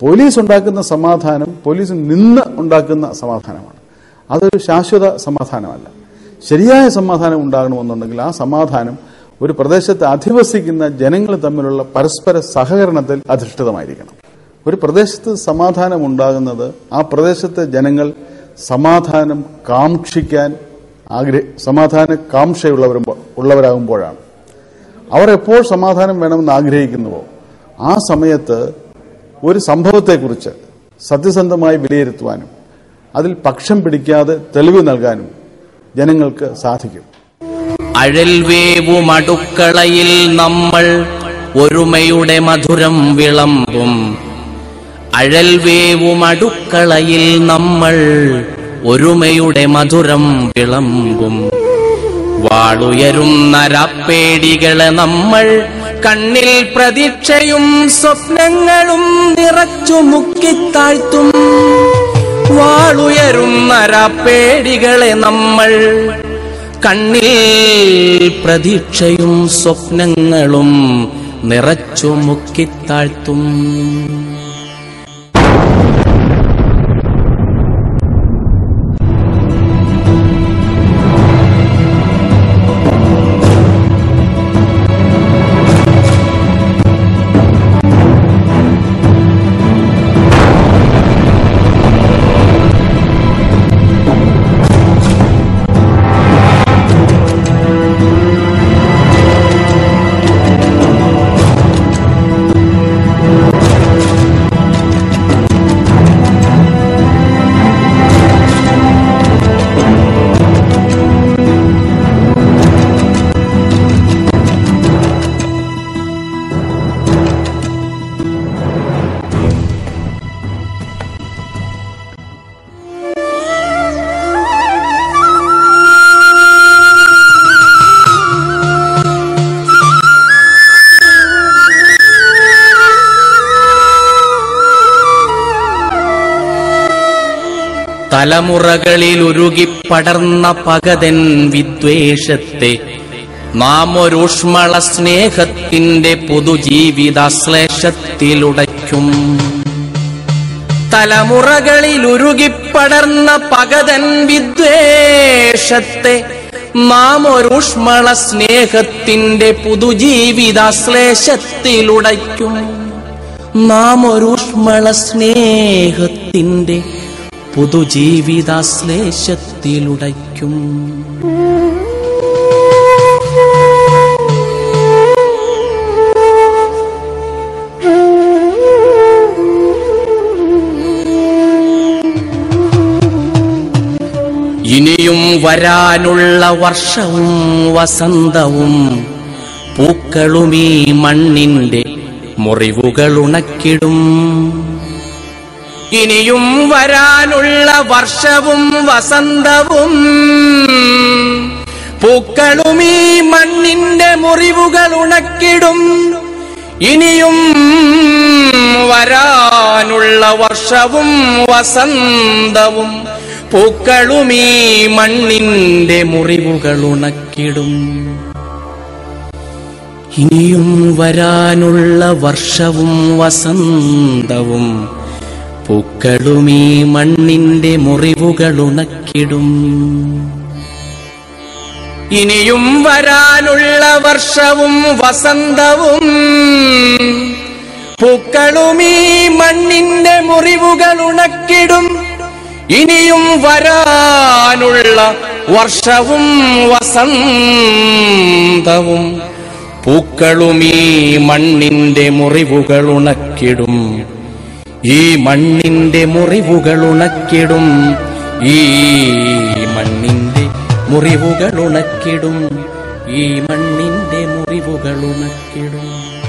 Police ഉണ്ടാക്കുന്ന സമാധാനം police നിന്ന് ഉണ്ടാക്കുന്ന സമാധാനമാണ്. അതൊരു ശാശ്വത സമാധാനമല്ല. ശരിയായ സമാധാനം ഉണ്ടാകണമെന്നുണ്ടെങ്കിൽ ആ സമാധാനം ഒരു പ്രദേശത്ത് അധിവസിക്കുന്ന ജനങ്ങൾ തമ്മിലുള്ള പരസ്പര സഹകരണത്തിൽ അധിഷ്ഠിതമായിരിക്കണം. ഒരു പ്രദേശത്ത് സമാധാനം ഉണ്ടാകുന്നത് ആ പ്രദേശത്തെ ജനങ്ങൾ സമാധാനം കാക്ഷിക്കാൻ സമാധാന കാംക്ഷയുള്ളവരാകുമ്പോഴാണ്. അവർ എപ്പോൾ സമാധാനം വേണമെന്ന് ആഗ്രഹിക്കുന്നുവോ ആ സമയത്ത് ഒരു സംഭവത്തെക്കുറിച്ച് സത്യസന്ധമായി വിലയിരുത്തുവാനും അതിൽ പക്ഷം പിടിക്കാതെ തെളിവ് നൽകാനും ജനങ്ങൾക്ക് സാധിക്കും. അഴൽവേവും അടുക്കളയിൽ നമ്മൾ ഒരുമയുടെ മധുരം വിളമ്പും. അഴൽവേവും അടുക്കളയിൽ നമ്മൾ ഒരുമയുടെ മധുരം വിളമ്പും. വാളുയരുന്ന രാപ്പേടികളെ നമ്മൾ കണ്ണിൽ പ്രതീക്ഷയും സ്വപ്നങ്ങളും നിറച്ചു മുക്കിത്താഴ്ത്തും. വാളുയരുന്ന രാപ്പേടികളെ നമ്മൾ കണ്ണിൽ പ്രതീക്ഷയും സ്വപ്നങ്ങളും നിറച്ചു മുക്കിത്താഴ്ത്തും. തലമുറകളിൽ ഉരുകിപ്പടർന്ന പകതൻ വിദ്വേഷത്തെ നാം ഒരൂഷ്മള സ്നേഹത്തിന്റെ പുതുജീവിതാശ്ലേഷത്തിലുടയ്ക്കും. തലമുറകളിൽ ഉരുകിപ്പടർന്ന പകതൻ വിദ്വേഷത്തെ നാം ഒരൂഷ്മള സ്നേഹത്തിന്റെ പുതുജീവിതാശ്ലേഷത്തിലുടയ്ക്കും. നാം ഒരൂഷ്മള സ്നേഹത്തിന്റെ പുതുജീവിതാശ്ലേഷത്തിലുടയ്ക്കും. ഇനിയും വരാനുള്ള വർഷവും വസന്തവും പൂക്കളുമീ മണ്ണിന്റെ മുറിവുകളുണക്കിടും. ഇനിയും വരാനുള്ള വർഷവും വസന്തവും പൂക്കളുമീ മണ്ണിന്റെ മുറിവുകൾ ഉണക്കിടും. ഇനിയും വരാനുള്ള വർഷവും വസന്തവും പൂക്കളുമീ മണ്ണിന്റെ മുറിവുകൾ ഉണക്കിടും. ഇനിയും വരാനുള്ള വർഷവും വസന്തവും പൂക്കളുമീ മണ്ണിന്റെ മുറിവുകൾ ഉണക്കിടും. ഇനിയും വരാനുള്ള വർഷവും വസന്തവും പൂക്കളുമീ മണ്ണിന്റെ മുറിവുകൾ ഉണക്കിടും. ഇനിയും വരാനുള്ള വർഷവും വസന്തവും പൂക്കളുമീ മണ്ണിന്റെ മുറിവുകൾ ഉണക്കിടും. ഈ മണ്ണിന്റെ മുറിവുകൾ ഉണക്കിടും. ഈ മണ്ണിന്റെ മുറിവുകൾ ഉണക്കിടും. ഈ മണ്ണിന്റെ മുറിവുകൾ ഉണക്കിടും.